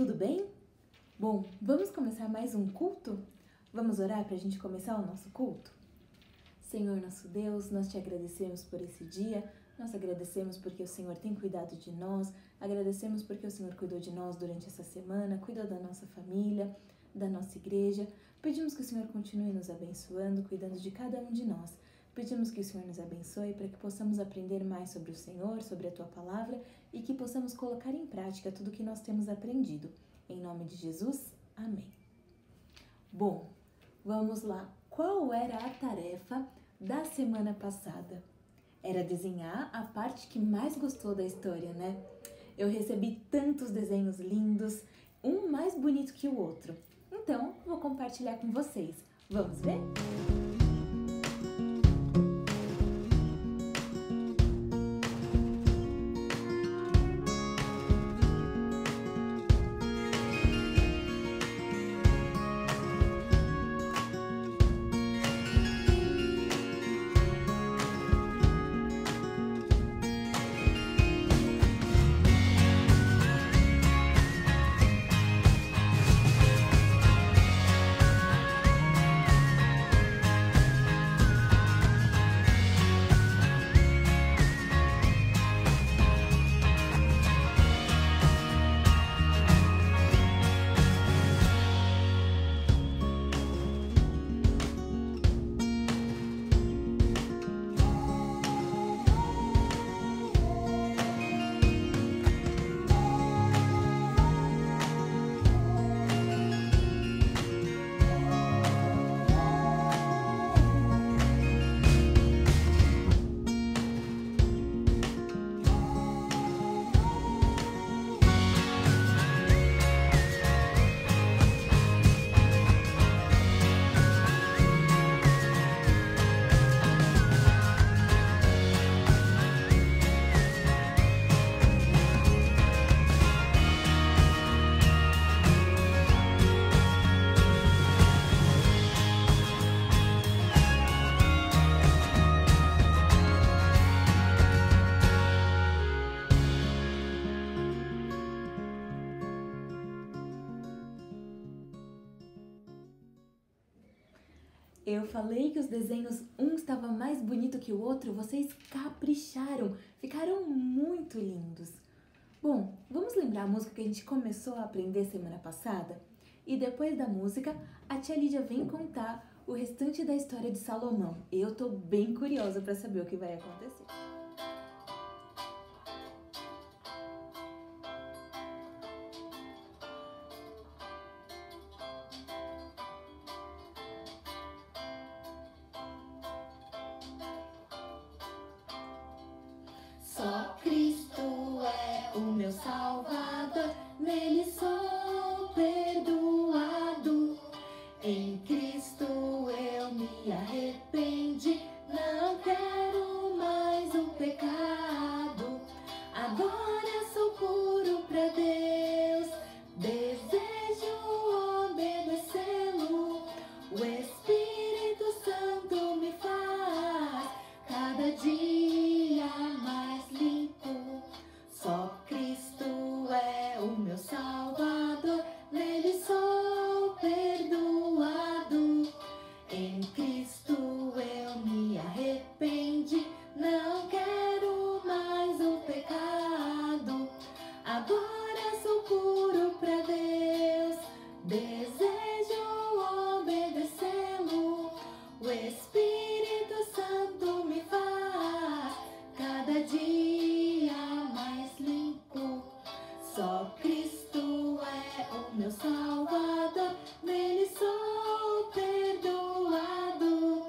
tudo bem? Bom, vamos começar mais um culto? Vamos orar para a gente começar o nosso culto? Senhor nosso Deus, nós te agradecemos por esse dia, nós agradecemos porque o Senhor tem cuidado de nós, agradecemos porque o Senhor cuidou de nós durante essa semana, cuidou da nossa família, da nossa igreja. Pedimos que o Senhor continue nos abençoando, cuidando de cada um de nós. Pedimos que o Senhor nos abençoe para que possamos aprender mais sobre o Senhor, sobre a Tua Palavra e que possamos colocar em prática tudo o que nós temos aprendido. Em nome de Jesus, amém. Bom, vamos lá. Qual era a tarefa da semana passada? Era desenhar a parte que mais gostou da história, né? Eu recebi tantos desenhos lindos, um mais bonito que o outro. Então, vou compartilhar com vocês. Vamos ver? Eu falei que os desenhos, um estava mais bonito que o outro, vocês capricharam, ficaram muito lindos. Bom, vamos lembrar a música que a gente começou a aprender semana passada? E depois da música, a tia Lídia vem contar o restante da história de Salomão. Eu tô bem curiosa para saber o que vai acontecer. Só Cristo é o meu Salvador, nele sou perdoado. Em Cristo eu me arrependi, não quero mais o pecado. Agora sou puro pra Deus, desejo obedecê-lo. O Espírito Santo me faz cada dia mais limpo. Só Cristo é o meu Salvador, nele sou perdoado. Em Cristo eu me arrependi, não quero mais o pecado. Agora sou puro pra Deus, desejo obedecê-lo. O Espírito Santo me faz cada dia mais limpo. Só Cristo é o meu Salvador, nele sou perdoado.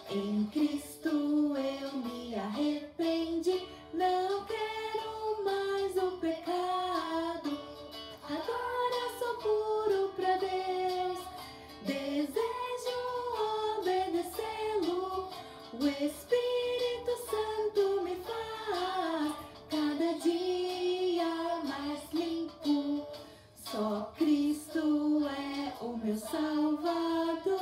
Em Cristo eu me arrependi, não quero mais o pecado. Agora sou puro pra Deus, desejo obedecê-lo. O Espírito Santo me faz cada dia mais limpo. Só Cristo é o meu Salvador.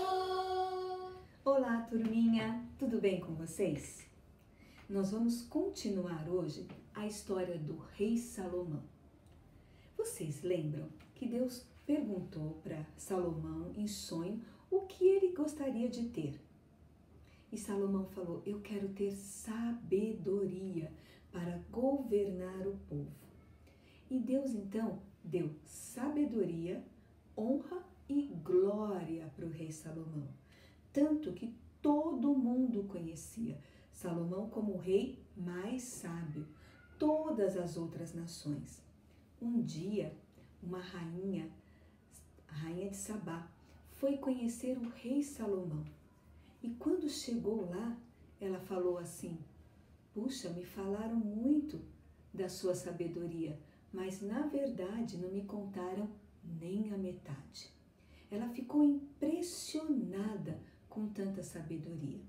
Olá, turminha! Tudo bem com vocês? Nós vamos continuar hoje a história do rei Salomão. Vocês lembram que Deus perguntou para Salomão em sonho o que ele gostaria de ter. E Salomão falou: eu quero ter sabedoria para governar o povo. E Deus então deu sabedoria, honra e glória para o rei Salomão. Tanto que todo mundo conhecia Salomão como o rei mais sábio, todas as outras nações. Um dia, uma rainha, a rainha de Sabá, foi conhecer o rei Salomão. E quando chegou lá, ela falou assim: puxa, me falaram muito da sua sabedoria, mas na verdade não me contaram nem a metade. Ela ficou impressionada com tanta sabedoria.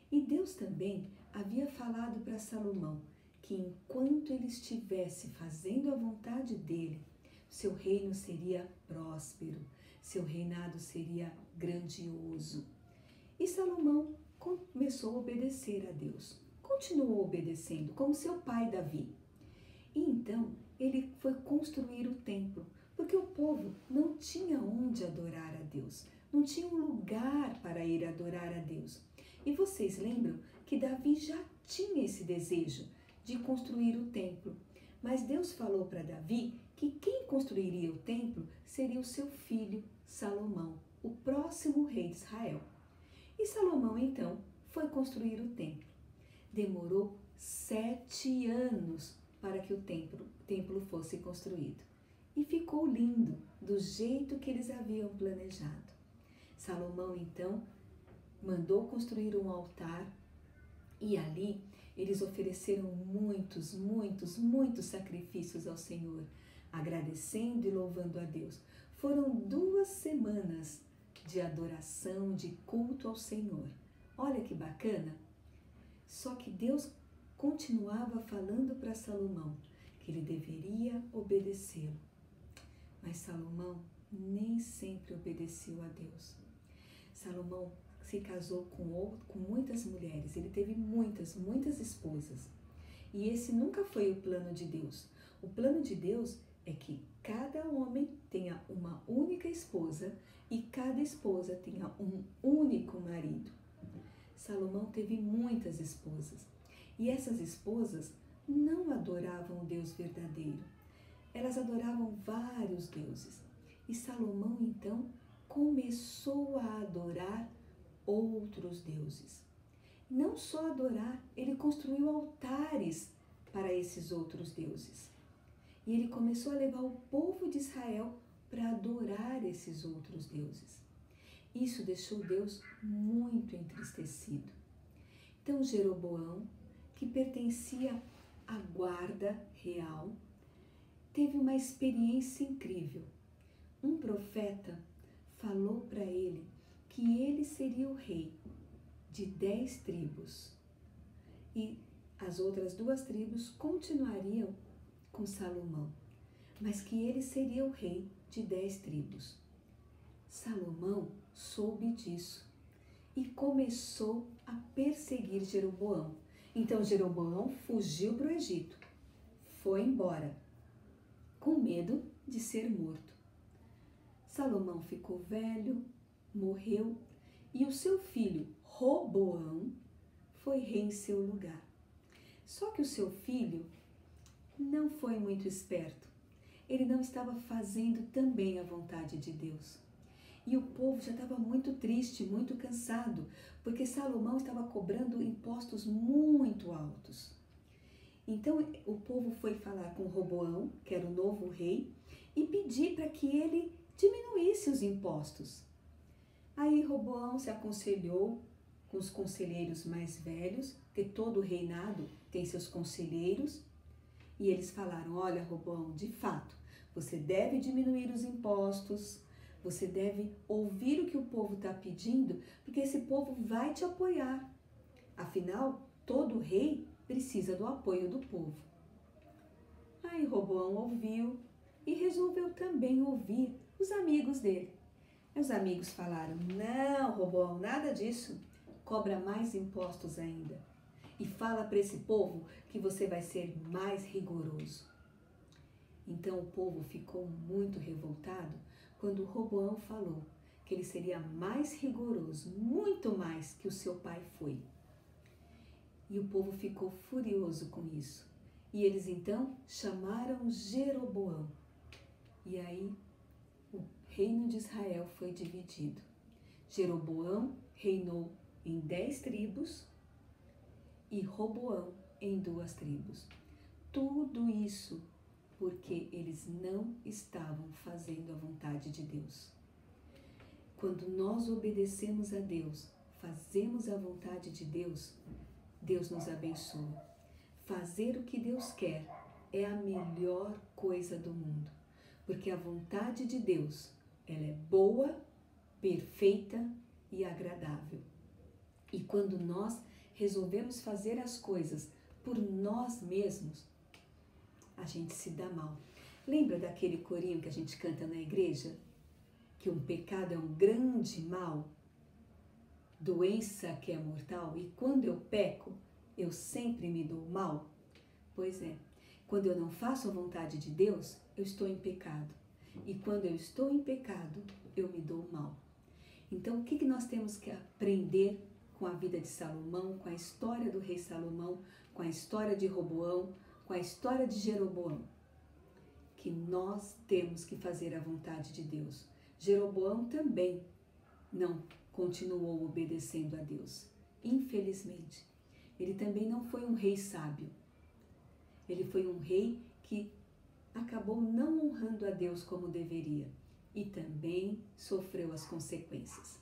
E Deus também havia falado para Salomão que enquanto ele estivesse fazendo a vontade dele, seu reino seria próspero, seu reinado seria grandioso. E Salomão começou a obedecer a Deus, continuou obedecendo, como seu pai Davi. E então ele foi construir o templo, porque o povo não tinha onde adorar a Deus, não tinha um lugar para ir adorar a Deus. E vocês lembram que Davi já tinha esse desejo de construir o templo, mas Deus falou para Davi que quem construiria o templo seria o seu filho Salomão, o próximo rei de Israel. E Salomão então foi construir o templo. Demorou 7 anos para que o templo fosse construído. E ficou lindo, do jeito que eles haviam planejado. Salomão então mandou construir um altar e ali eles ofereceram muitos sacrifícios ao Senhor, agradecendo e louvando a Deus. Foram 2 semanas de adoração, de culto ao Senhor. Olha que bacana! Só que Deus continuava falando para Salomão que ele deveria obedecê-lo. Mas Salomão nem sempre obedeceu a Deus. Salomão se casou com muitas mulheres, ele teve muitas esposas. E esse nunca foi o plano de Deus. O plano de Deus é que cada homem tenha uma única esposa e cada esposa tenha um único marido. Salomão teve muitas esposas e essas esposas não adoravam o Deus verdadeiro. Elas adoravam vários deuses. E Salomão então começou a adorar outros deuses. Não só adorar, ele construiu altares para esses outros deuses. E ele começou a levar o povo de Israel para adorar esses outros deuses. Isso deixou Deus muito entristecido. Então Jeroboão, que pertencia à guarda real, teve uma experiência incrível. Um profeta falou para ele que ele seria o rei de 10 tribos e as outras 2 tribos continuariam com Salomão, mas que ele seria o rei de 10 tribos. Salomão soube disso e começou a perseguir Jeroboão. Então Jeroboão fugiu para o Egito, foi embora, com medo de ser morto. Salomão ficou velho, morreu e o seu filho Roboão foi rei em seu lugar. Só que o seu filho não foi muito esperto. Ele não estava fazendo também a vontade de Deus. E o povo já estava muito triste, muito cansado, porque Salomão estava cobrando impostos muito altos. Então o povo foi falar com Roboão, que era o novo rei, e pedir para que ele diminuísse os impostos. Aí Roboão se aconselhou com os conselheiros mais velhos, porque todo reinado tem seus conselheiros, e eles falaram: olha, Roboão, de fato, você deve diminuir os impostos, você deve ouvir o que o povo está pedindo, porque esse povo vai te apoiar. Afinal, todo rei precisa do apoio do povo. Aí Roboão ouviu e resolveu também ouvir os amigos dele. Os amigos falaram: não, Roboão, nada disso. Cobra mais impostos ainda. E fala para esse povo que você vai ser mais rigoroso. Então o povo ficou muito revoltado quando Roboão falou que ele seria mais rigoroso, muito mais que o seu pai foi. E o povo ficou furioso com isso. E eles então chamaram Jeroboão. E aí o reino de Israel foi dividido. Jeroboão reinou em 10 tribos e Roboão em 2 tribos. Tudo isso porque eles não estavam fazendo a vontade de Deus. Quando nós obedecemos a Deus, fazemos a vontade de Deus, Deus nos abençoa. Fazer o que Deus quer é a melhor coisa do mundo, porque a vontade de Deus, ela é boa, perfeita e agradável. E quando nós resolvemos fazer as coisas por nós mesmos, a gente se dá mal. Lembra daquele corinho que a gente canta na igreja? Que um pecado é um grande mal, doença que é mortal, e quando eu peco, eu sempre me dou mal? Pois é, quando eu não faço a vontade de Deus, eu estou em pecado. E quando eu estou em pecado, eu me dou mal. Então, o que nós temos que aprender com a vida de Salomão, com a história do rei Salomão, com a história de Roboão, com a história de Jeroboão? Que nós temos que fazer a vontade de Deus. Jeroboão também não continuou obedecendo a Deus. Infelizmente, ele também não foi um rei sábio. Ele foi um rei que acabou não honrando a Deus como deveria e também sofreu as consequências.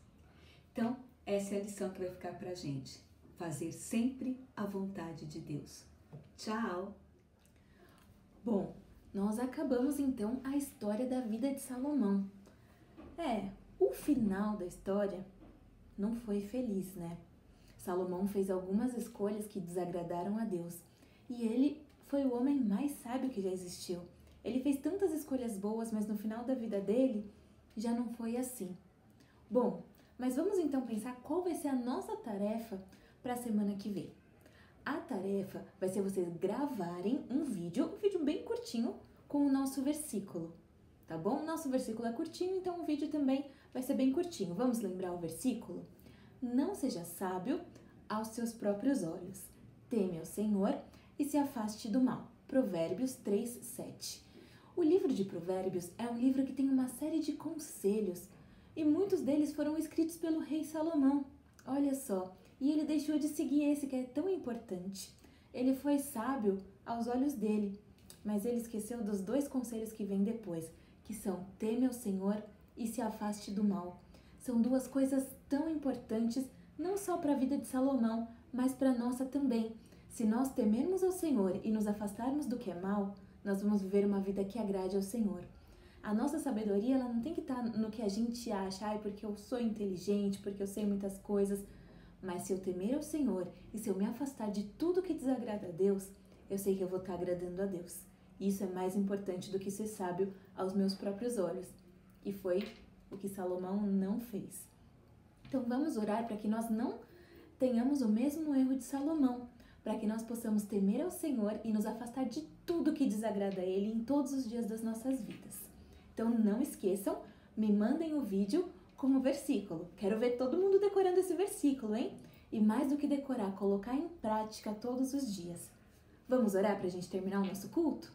Então, essa é a lição que vai ficar pra gente. Fazer sempre a vontade de Deus. Tchau! Bom, nós acabamos então a história da vida de Salomão. O final da história não foi feliz, né? Salomão fez algumas escolhas que desagradaram a Deus e ele foi o homem mais sábio que já existiu. Ele fez tantas escolhas boas, mas no final da vida dele já não foi assim. Bom, mas vamos então pensar qual vai ser a nossa tarefa para a semana que vem. A tarefa vai ser vocês gravarem um vídeo bem curtinho com o nosso versículo, tá bom? O nosso versículo é curtinho, então o vídeo também vai ser bem curtinho. Vamos lembrar o versículo? Não seja sábio aos seus próprios olhos. Teme ao Senhor e se afaste do mal. Provérbios 3:7. O livro de Provérbios é um livro que tem uma série de conselhos e muitos deles foram escritos pelo rei Salomão. Olha só, e ele deixou de seguir esse que é tão importante. Ele foi sábio aos olhos dele, mas ele esqueceu dos 2 conselhos que vêm depois, que são teme ao Senhor e se afaste do mal. São 2 coisas tão importantes, não só para a vida de Salomão, mas para a nossa também. Se nós temermos ao Senhor e nos afastarmos do que é mal, nós vamos viver uma vida que agrade ao Senhor. A nossa sabedoria ela não tem que estar no que a gente acha, porque eu sou inteligente, porque eu sei muitas coisas. Mas se eu temer ao Senhor e se eu me afastar de tudo que desagrada a Deus, eu sei que eu vou estar agradando a Deus. Isso é mais importante do que ser sábio aos meus próprios olhos. E foi o que Salomão não fez. Então vamos orar para que nós não tenhamos o mesmo erro de Salomão, para que nós possamos temer ao Senhor e nos afastar de tudo que desagrada a Ele em todos os dias das nossas vidas. Então não esqueçam, me mandem o vídeo com o versículo. Quero ver todo mundo decorando esse versículo, hein? E mais do que decorar, colocar em prática todos os dias. Vamos orar para a gente terminar o nosso culto?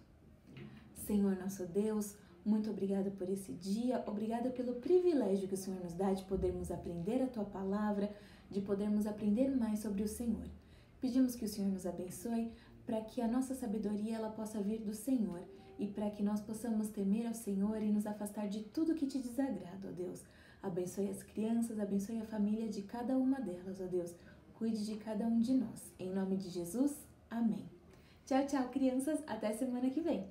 Senhor nosso Deus, muito obrigada por esse dia, obrigada pelo privilégio que o Senhor nos dá de podermos aprender a Tua Palavra, de podermos aprender mais sobre o Senhor. Pedimos que o Senhor nos abençoe para que a nossa sabedoria ela possa vir do Senhor e para que nós possamos temer ao Senhor e nos afastar de tudo que Te desagrada, ó Deus. Abençoe as crianças, abençoe a família de cada uma delas, ó Deus. Cuide de cada um de nós. Em nome de Jesus, amém. Tchau, tchau, crianças. Até semana que vem.